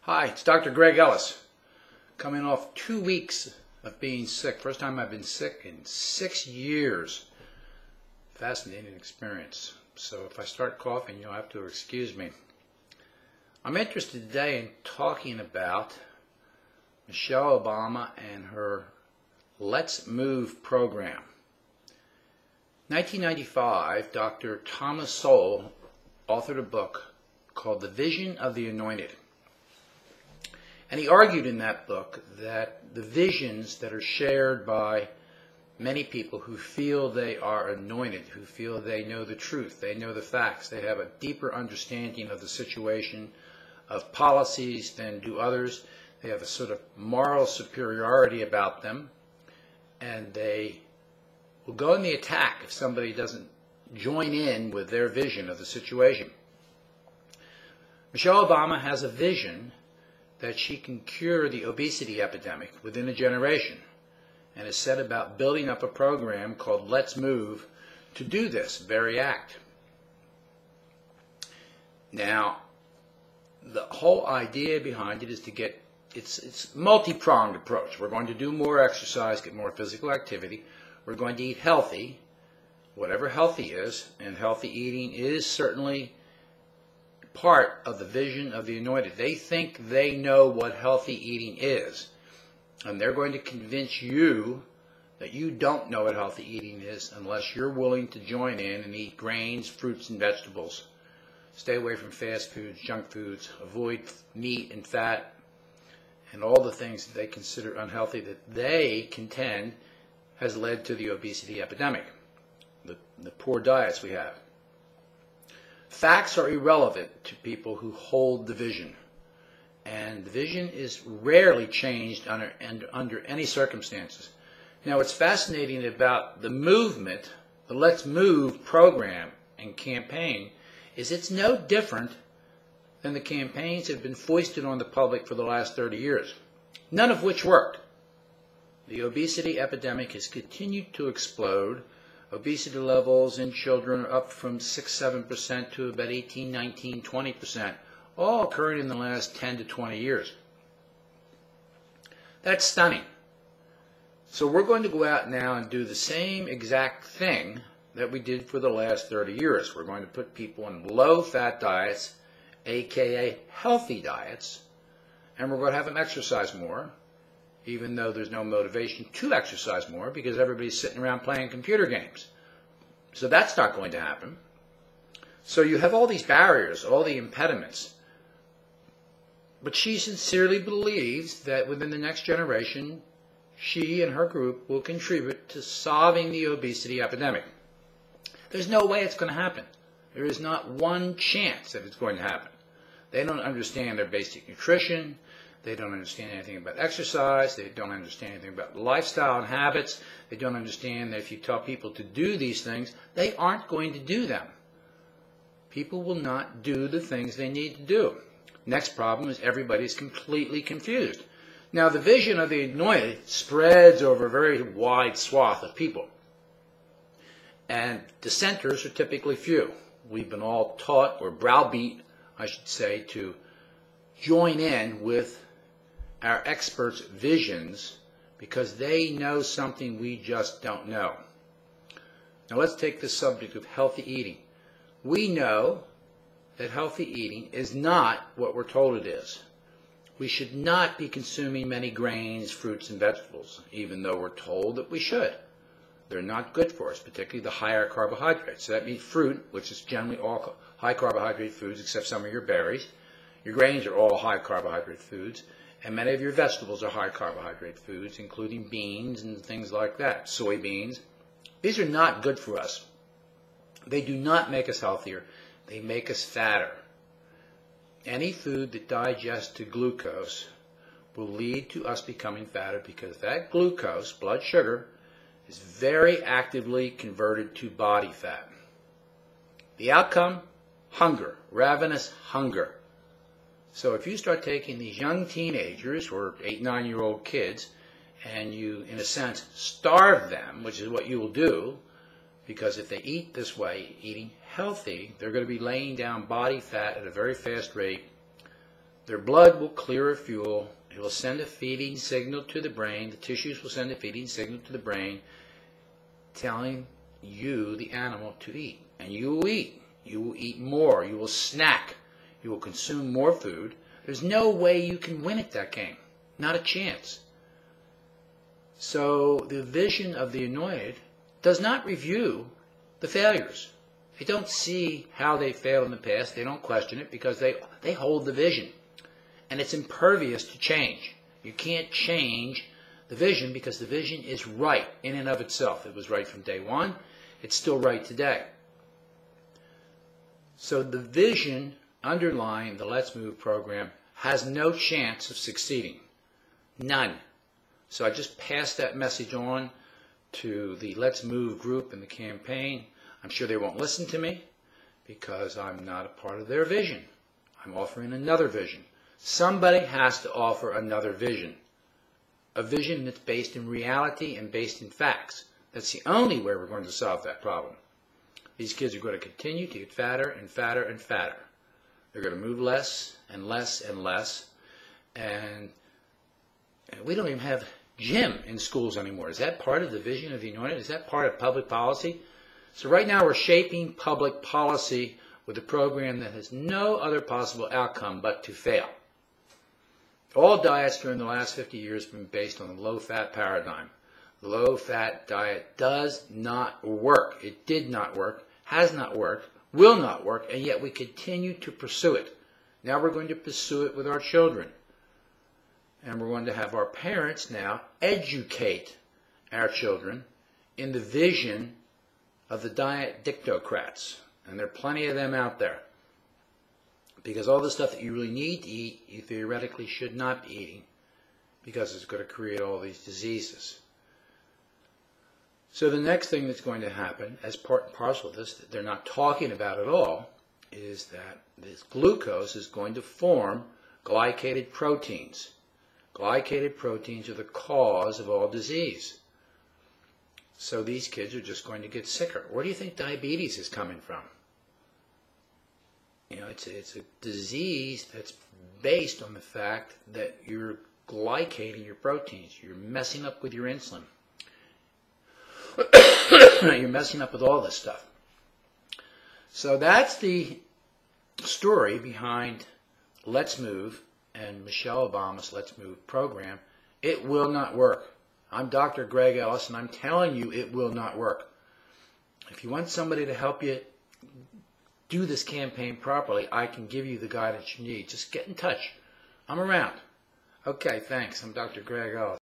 Hi, it's Dr. Greg Ellis, coming off 2 weeks of being sick. First time I've been sick in 6 years. Fascinating experience. So if I start coughing, you'll have to excuse me. I'm interested today in talking about Michelle Obama and her Let's Move program. 1995, Dr. Thomas Sowell authored a book called The Vision of the Anointed. And he argued in that book that the visions that are shared by many people who feel they are anointed, who feel they know the truth, they know the facts, they have a deeper understanding of the situation, of policies than do others, they have a sort of moral superiority about them, and they will go in the attack if somebody doesn't join in with their vision of the situation. Michelle Obama has a vision that she can cure the obesity epidemic within a generation, and has set about building up a program called Let's Move to do this very act. Now, the whole idea behind it is to get, it's multi-pronged approach. We're going to do more exercise, get more physical activity. We're going to eat healthy, whatever healthy is, and healthy eating is certainly part of the vision of the anointed. They think they know what healthy eating is, and they're going to convince you that you don't know what healthy eating is unless you're willing to join in and eat grains, fruits, and vegetables. Stay away from fast foods, junk foods, avoid meat and fat, and all the things that they consider unhealthy that they contend has led to the obesity epidemic, the poor diets we have. Facts are irrelevant to people who hold the vision, and the vision is rarely changed under any circumstances. Now, what's fascinating about the movement, the Let's Move program and campaign, is it's no different than the campaigns that have been foisted on the public for the last 30 years, none of which worked. The obesity epidemic has continued to explode. Obesity levels in children are up from 6-7% to about 18, 19, 20%, all occurring in the last 10 to 20 years. That's stunning. So we're going to go out now and do the same exact thing that we did for the last 30 years. We're going to put people on low-fat diets, aka healthy diets, and we're going to have them exercise more, even though there's no motivation to exercise more because everybody's sitting around playing computer games. So that's not going to happen. So you have all these barriers, all the impediments. But she sincerely believes that within the next generation, she and her group will contribute to solving the obesity epidemic. There's no way it's going to happen. There is not one chance that it's going to happen. They don't understand their basic nutrition. They don't understand anything about exercise. They don't understand anything about lifestyle and habits. They don't understand that if you tell people to do these things, they aren't going to do them. People will not do the things they need to do. Next problem is everybody's completely confused. Now, the vision of the anointed spreads over a very wide swath of people. And dissenters are typically few. We've been all taught, or browbeat, I should say, to join in with our experts' visions because they know something we just don't know. Now let's take the subject of healthy eating. We know that healthy eating is not what we're told it is. We should not be consuming many grains, fruits, and vegetables, even though we're told that we should. They're not good for us, particularly the higher carbohydrates. So that means fruit, which is generally all high carbohydrate foods except some of your berries. Your grains are all high carbohydrate foods. And many of your vegetables are high carbohydrate foods, including beans and things like that, soybeans. These are not good for us. They do not make us healthier. They make us fatter. Any food that digests to glucose will lead to us becoming fatter because that glucose, blood sugar, is very actively converted to body fat. The outcome? Hunger, ravenous hunger. So if you start taking these young teenagers or 8, 9-year-old kids and you, in a sense, starve them, which is what you will do, because if they eat this way, eating healthy, they're going to be laying down body fat at a very fast rate. Their blood will clear of fuel. It will send a feeding signal to the brain. The tissues will send a feeding signal to the brain telling you, the animal, to eat. And you will eat. You will eat more. You will snack. You will consume more food. There's no way you can win at that game. Not a chance. So the vision of the anointed does not review the failures. They don't see how they failed in the past. They don't question it because they hold the vision. And it's impervious to change. You can't change the vision because the vision is right in and of itself. It was right from day one. It's still right today. So the vision underlying the Let's Move program has no chance of succeeding. None. So I just passed that message on to the Let's Move group and the campaign. I'm sure they won't listen to me because I'm not a part of their vision. I'm offering another vision. Somebody has to offer another vision. A vision that's based in reality and based in facts. That's the only way we're going to solve that problem. These kids are going to continue to get fatter and fatter and fatter. They're going to move less and less and less. And we don't even have gym in schools anymore. Is that part of the vision of the anointed? Is that part of public policy? So right now we're shaping public policy with a program that has no other possible outcome but to fail. All diets during the last 50 years have been based on the low-fat paradigm. The low-fat diet does not work. It did not work, has not worked, will not work, and yet we continue to pursue it. Now we're going to pursue it with our children. And we're going to have our parents now educate our children in the vision of the diet dictocrats. And there are plenty of them out there. Because all the stuff that you really need to eat, you theoretically should not be eating. Because it's going to create all these diseases. So the next thing that's going to happen, as part and parcel of this, that they're not talking about at all, is that this glucose is going to form glycated proteins. Glycated proteins are the cause of all disease. So these kids are just going to get sicker. Where do you think diabetes is coming from? You know, it's a disease that's based on the fact that you're glycating your proteins. You're messing up with your insulin. You're messing up with all this stuff. So that's the story behind Let's Move and Michelle Obama's Let's Move program. It will not work. I'm Dr. Greg Ellis, and I'm telling you it will not work. If you want somebody to help you do this campaign properly, I can give you the guidance you need. Just get in touch. I'm around. Okay, thanks. I'm Dr. Greg Ellis.